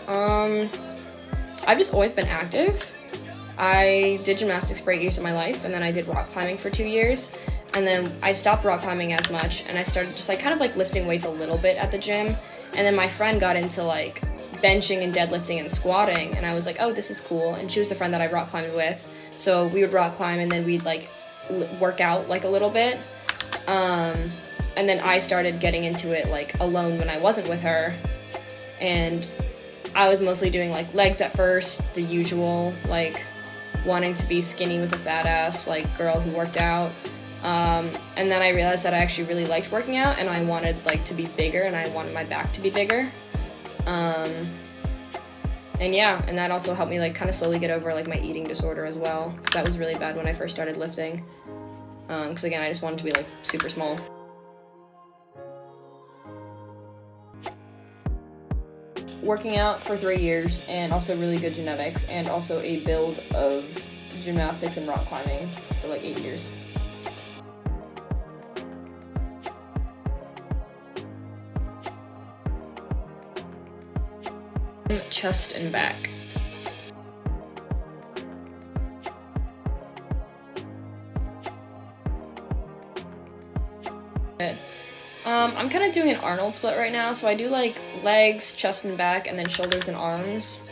I've just always been active. I did gymnastics for 8 years of my life, and then I did rock climbing for 2 years, and then I stopped rock climbing as much, and I started just like kind of like lifting weights a little bit at the gym, and then my friend got into like benching and deadlifting and squatting, and I was like, oh, this is cool, and she was the friend that I rock climbed with, so we would rock climb, and then we'd like work out like a little bit, and then I started getting into it like alone when I wasn't with her, and I was mostly doing like legs at first, the usual, like wanting to be skinny with a fat ass, like girl who worked out. And then I realized that I actually really liked working out, and I wanted like to be bigger, and I wanted my back to be bigger. And yeah, and that also helped me like kind of slowly get over like my eating disorder as well, because that was really bad when I first started lifting. Because again, I just wanted to be like super small. Working out for 3 years, and also really good genetics, and also a build of gymnastics and rock climbing for like 8 years. Chest and back. I'm kind of doing an Arnold split right now, so I do like legs, chest and back, and then shoulders and arms.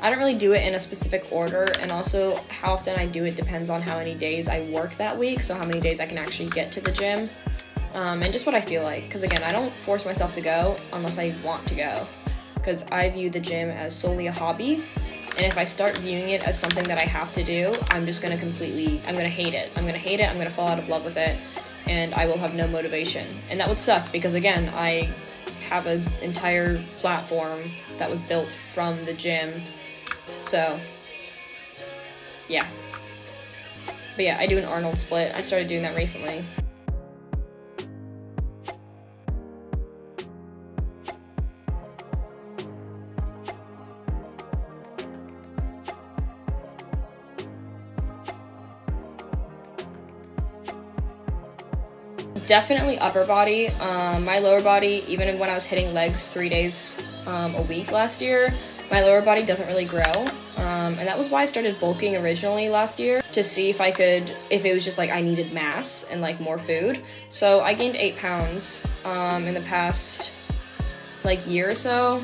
I don't really do it in a specific order, and also how often I do it depends on how many days I work that week, so how many days I can actually get to the gym, and just what I feel like, because again, I don't force myself to go unless I want to go, because I view the gym as solely a hobby, and if I start viewing it as something that I have to do, I'm just going to I'm going to hate it, I'm going to fall out of love with it, and I will have no motivation. And that would suck, because again, I have an entire platform that was built from the gym. So, yeah. But yeah, I do an Arnold split. I started doing that recently. Definitely upper body. My lower body, even when I was hitting legs 3 days a week last year, my lower body doesn't really grow. And that was why I started bulking originally last year, to see if it was just like I needed mass and like more food. So I gained 8 pounds in the past like year or so.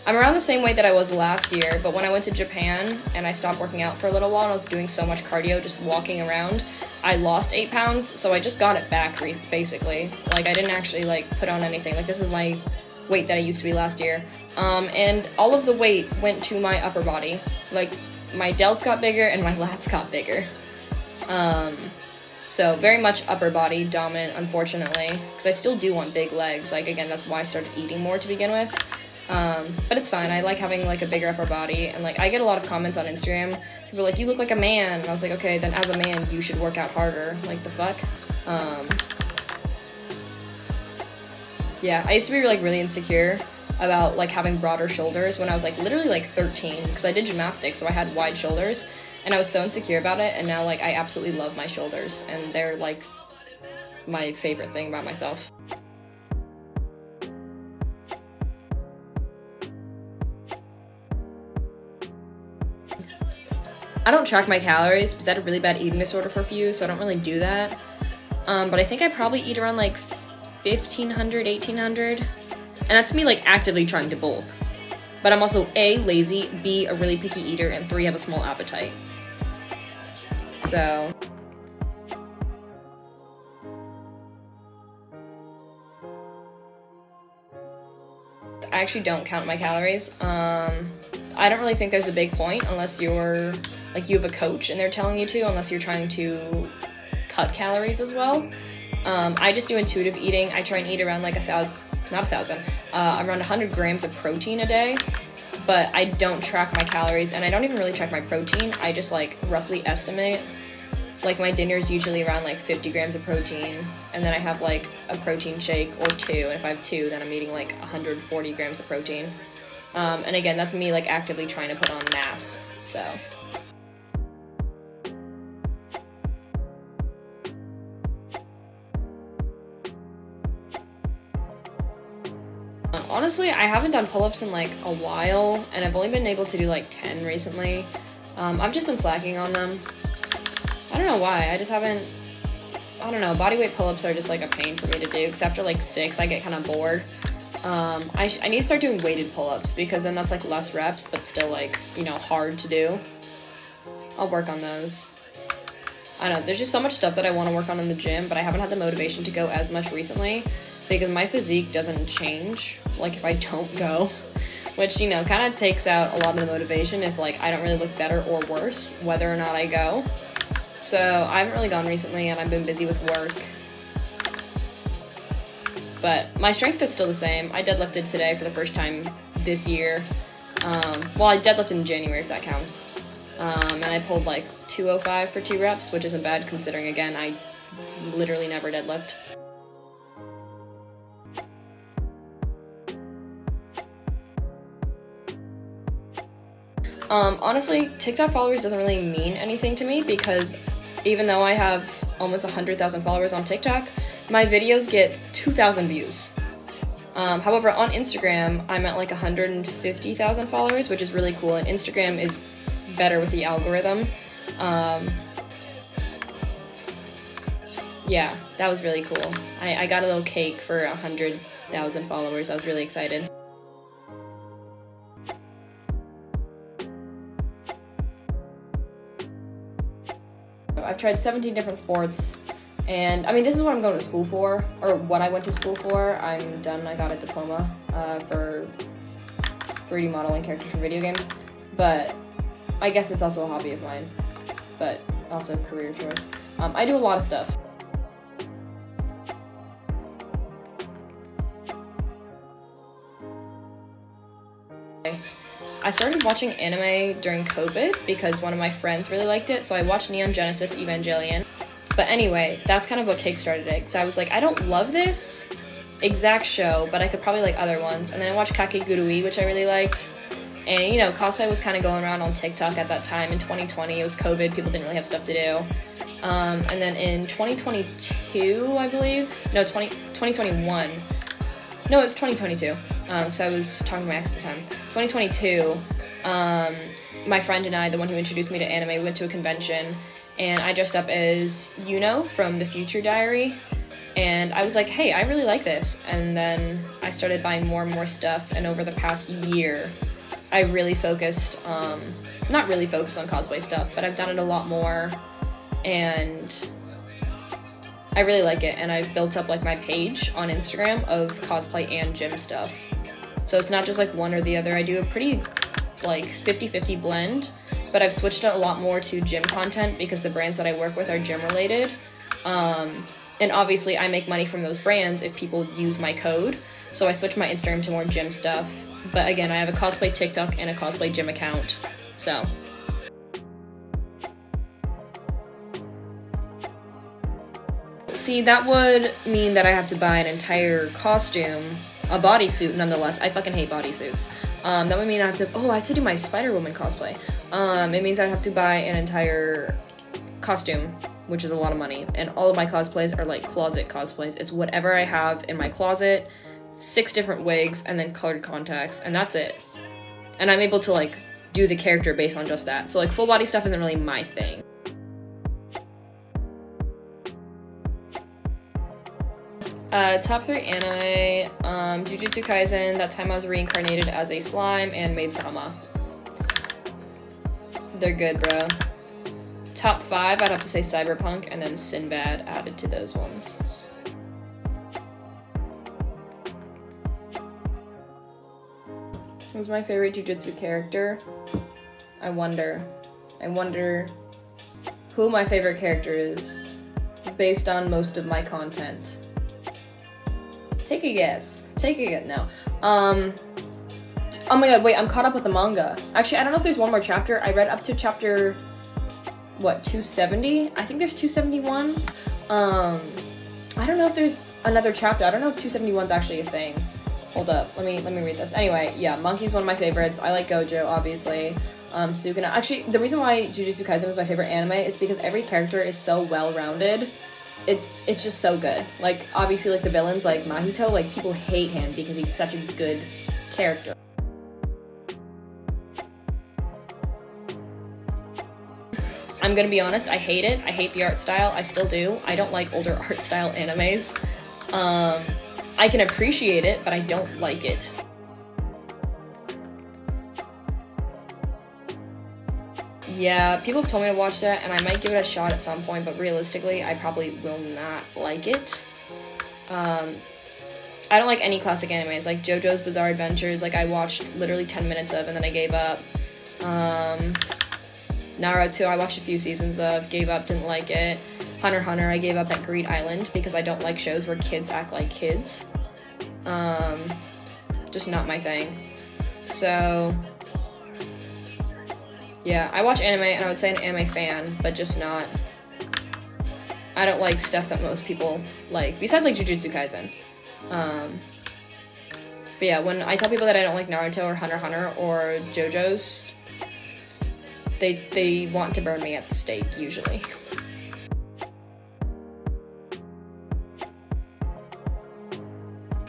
I'm around the same weight that I was last year, but when I went to Japan and I stopped working out for a little while and I was doing so much cardio just walking around, I lost 8 pounds, so I just got it back basically. Like I didn't actually like put on anything. Like this is my weight that I used to be last year. And all of the weight went to my upper body. Like my delts got bigger and my lats got bigger. So very much upper body dominant, unfortunately, because I still do want big legs. Like again, that's why I started eating more to begin with. But it's fine. I like having like a bigger upper body, and like I get a lot of comments on Instagram. People are like, you look like a man, and I was like, okay, then as a man you should work out harder. Like the fuck. Yeah, I used to be like really insecure about like having broader shoulders when I was like literally like 13, because I did gymnastics, so I had wide shoulders, and I was so insecure about it, and now like I absolutely love my shoulders, and they're like my favorite thing about myself. I don't track my calories because I had a really bad eating disorder for a few, so I don't really do that. But I think I probably eat around like 1,500, 1,800. And that's me like actively trying to bulk. But I'm also A, lazy, B, a really picky eater, and 3, have a small appetite. So I actually don't count my calories. I don't really think there's a big point unless you're like you have a coach and they're telling you to, unless you're trying to cut calories as well. I just do intuitive eating. I try and eat around like around 100 grams of protein a day, but I don't track my calories, and I don't even really track my protein. I just like roughly estimate. Like my dinner is usually around like 50 grams of protein, and then I have like a protein shake or 2, and if I have 2, then I'm eating like 140 grams of protein. And again, that's me like actively trying to put on mass, so. Honestly, I haven't done pull-ups in like a while, and I've only been able to do like 10 recently. I've just been slacking on them. I don't know why, I just haven't, I don't know, bodyweight pull-ups are just like a pain for me to do, because after like 6, I get kind of bored. I need to start doing weighted pull-ups, because then that's like less reps, but still like, you know, hard to do. I'll work on those. I don't know, there's just so much stuff that I want to work on in the gym, but I haven't had the motivation to go as much recently, because my physique doesn't change, like, if I don't go, which, you know, kind of takes out a lot of the motivation if, like, I don't really look better or worse, whether or not I go. So, I haven't really gone recently, and I've been busy with work. But my strength is still the same. I deadlifted today for the first time this year. Well, I deadlifted in January, if that counts. And I pulled, like, 205 for 2 reps, which isn't bad, considering, again, I literally never deadlift. Honestly, TikTok followers doesn't really mean anything to me, because even though I have almost 100,000 followers on TikTok, my videos get 2,000 views. However, on Instagram, I'm at like 150,000 followers, which is really cool, and Instagram is better with the algorithm. Yeah, that was really cool. I got a little cake for 100,000 followers. I was really excited. I've tried 17 different sports, and I mean, this is what I'm going to school for, or what I went to school for. I'm done. I got a diploma for 3D modeling characters for video games, but I guess it's also a hobby of mine, but also a career choice. I do a lot of stuff. I started watching anime during COVID because one of my friends really liked it, so I watched Neon Genesis Evangelion. But anyway, that's kind of what kickstarted it, because I was like, I don't love this exact show, but I could probably like other ones. And then I watched Kakegurui, which I really liked. And, you know, cosplay was kind of going around on TikTok at that time. In 2020, it was COVID, people didn't really have stuff to do. And then in 2022, I believe, no, 2021, no, it's 2022, because I was talking to my ex at the time. 2022, my friend and I, the one who introduced me to anime, we went to a convention, and I dressed up as Yuno from The Future Diary, and I was like, hey, I really like this. And then I started buying more and more stuff, and over the past year, I really focused, not really focused on cosplay stuff, but I've done it a lot more, and I really like it, and I've built up like my page on Instagram of cosplay and gym stuff. So it's not just like one or the other. I do a pretty like 50-50 blend, but I've switched it a lot more to gym content because the brands that I work with are gym related. And obviously I make money from those brands if people use my code. So I switched my Instagram to more gym stuff. But again, I have a cosplay TikTok and a cosplay gym account. So see, that would mean that I have to buy an entire costume, a bodysuit nonetheless. I fucking hate bodysuits. That would mean I have to do my Spider-Woman cosplay. It means I'd have to buy an entire costume, which is a lot of money. And all of my cosplays are like closet cosplays. It's whatever I have in my closet, 6 different wigs, and then colored contacts, and that's it. And I'm able to like do the character based on just that. So like full body stuff isn't really my thing. Top 3 anime, Jujutsu Kaisen, that time I was reincarnated as a slime, and Maid Sama. They're good, bro. Top 5, I'd have to say Cyberpunk, and then Sinbad added to those ones. Who's my favorite Jujutsu character? I wonder who my favorite character is based on most of my content. Take a guess. No. Oh my god, wait, I'm caught up with the manga. Actually, I don't know if there's one more chapter. I read up to chapter, what, 270? I think there's 271. I don't know if there's another chapter. I don't know if 271 is actually a thing. Hold up, let me read this. Anyway, yeah, Monkey's one of my favorites. I like Gojo, obviously. Sukuna. Actually, the reason why Jujutsu Kaisen is my favorite anime is because every character is so well-rounded. it's just so good. Like, obviously, like, the villains, like Mahito, like, people hate him because he's such a good character. I'm gonna be honest, I hate it. I hate the art style. I still do. I don't like older art style animes. I can appreciate it, but I don't like it. Yeah, people have told me to watch that, and I might give it a shot at some point, but realistically, I probably will not like it. I don't like any classic animes, like JoJo's Bizarre Adventures, like I watched literally 10 minutes of, and then I gave up. Naruto, I watched a few seasons of, gave up, didn't like it. Hunter x Hunter, I gave up at Greed Island, because I don't like shows where kids act like kids. Just not my thing. So, yeah, I watch anime, and I would say an anime fan, but just not. I don't like stuff that most people like, besides like Jujutsu Kaisen. But yeah, when I tell people that I don't like Naruto or Hunter x Hunter or JoJo's, they want to burn me at the stake, usually.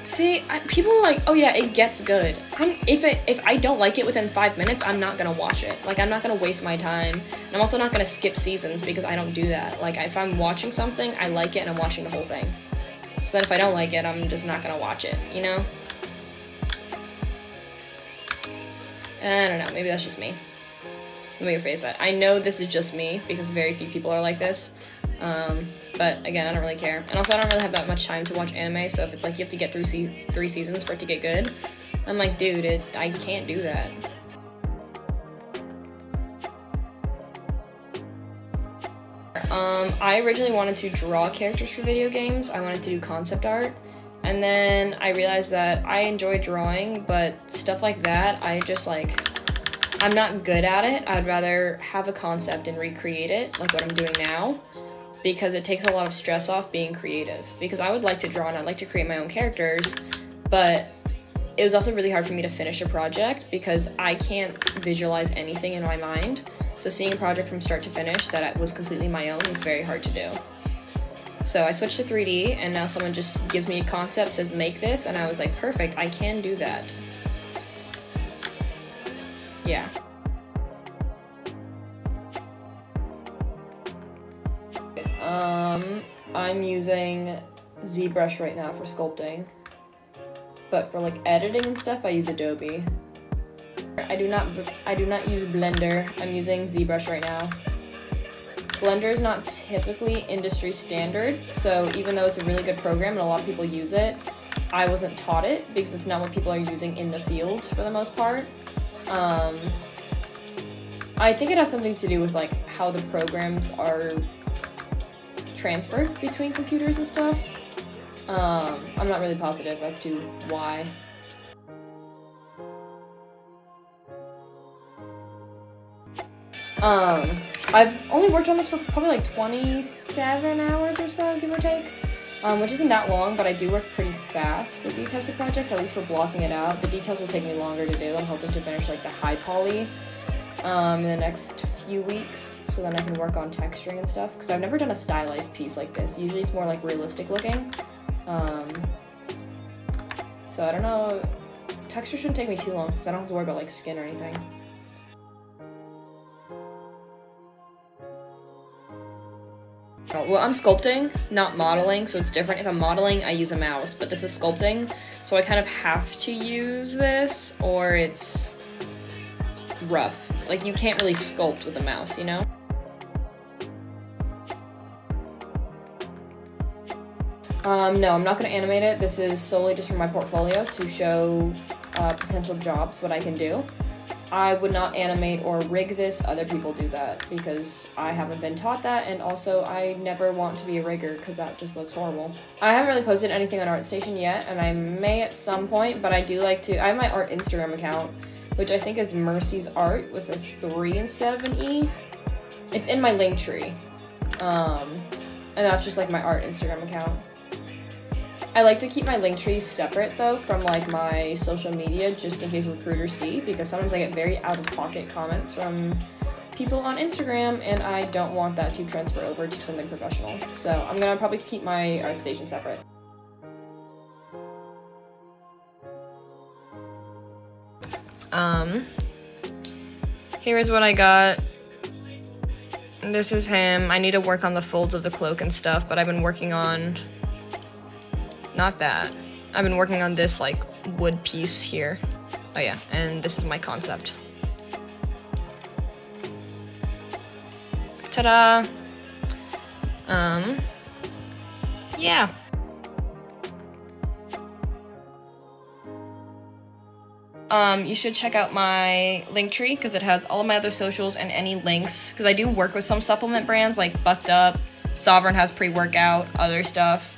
See, people are like, oh yeah, it gets good. If I don't like it within 5 minutes, I'm not gonna watch it. Like, I'm not gonna waste my time. And I'm also not gonna skip seasons because I don't do that. Like, if I'm watching something, I like it and I'm watching the whole thing. So then if I don't like it, I'm just not gonna watch it, you know? I don't know, maybe that's just me. Let me rephrase that. I know this is just me because very few people are like this. But again, I don't really care. And also, I don't really have that much time to watch anime, so if it's like you have to get through 3 seasons for it to get good, I'm like, dude, I can't do that. I originally wanted to draw characters for video games. I wanted to do concept art. And then I realized that I enjoy drawing, but stuff like that, I'm not good at it. I'd rather have a concept and recreate it, like what I'm doing now, because it takes a lot of stress off being creative. Because I would like to draw and I'd like to create my own characters, but it was also really hard for me to finish a project because I can't visualize anything in my mind. So seeing a project from start to finish that was completely my own was very hard to do. So I switched to 3D, and now someone just gives me a concept, says make this, and I was like, perfect, I can do that. Yeah. I'm using ZBrush right now for sculpting, but for like editing and stuff, I use Adobe. I do not use Blender. I'm using ZBrush right now. Blender is not typically industry standard, so even though it's a really good program and a lot of people use it, I wasn't taught it because it's not what people are using in the field for the most part. I think it has something to do with like how the programs are transferred between computers and stuff. I'm not really positive as to why. I've only worked on this for probably like 27 hours or so, give or take, which isn't that long, but I do work pretty fast with these types of projects, at least for blocking it out. The details will take me longer to do. I'm hoping to finish like the high poly in the next few weeks, so then I can work on texturing and stuff, because I've never done a stylized piece like this. Usually it's more like realistic looking. So I don't know, texture shouldn't take me too long since I don't have to worry about like skin or anything. Well, I'm sculpting, not modeling, so it's different. If I'm modeling, I use a mouse, but this is sculpting, so I kind of have to use this, or it's rough. Like, you can't really sculpt with a mouse, you know? No, I'm not going to animate it. This is solely just for my portfolio to show potential jobs, what I can do. I would not animate or rig this. Other people do that because I haven't been taught that, and also I never want to be a rigger because that just looks horrible. I haven't really posted anything on ArtStation yet, and I may at some point, but I do like to. I have my art Instagram account, which I think is Mercy's Art with a 3 instead of an E. It's in my link tree, and that's just like my art Instagram account. I like to keep my link tree separate though from like my social media, just in case recruiters see, because sometimes I get very out of pocket comments from people on Instagram, and I don't want that to transfer over to something professional. So I'm gonna probably keep my art station separate. Here's what I got. This is him. I need to work on the folds of the cloak and stuff, but I've been working on, not that. I've been working on this like wood piece here. Oh yeah, and this is my concept. Ta-da! Yeah. You should check out my link tree because it has all of my other socials and any links, because I do work with some supplement brands like Bucked Up, Sovereign has pre-workout, other stuff.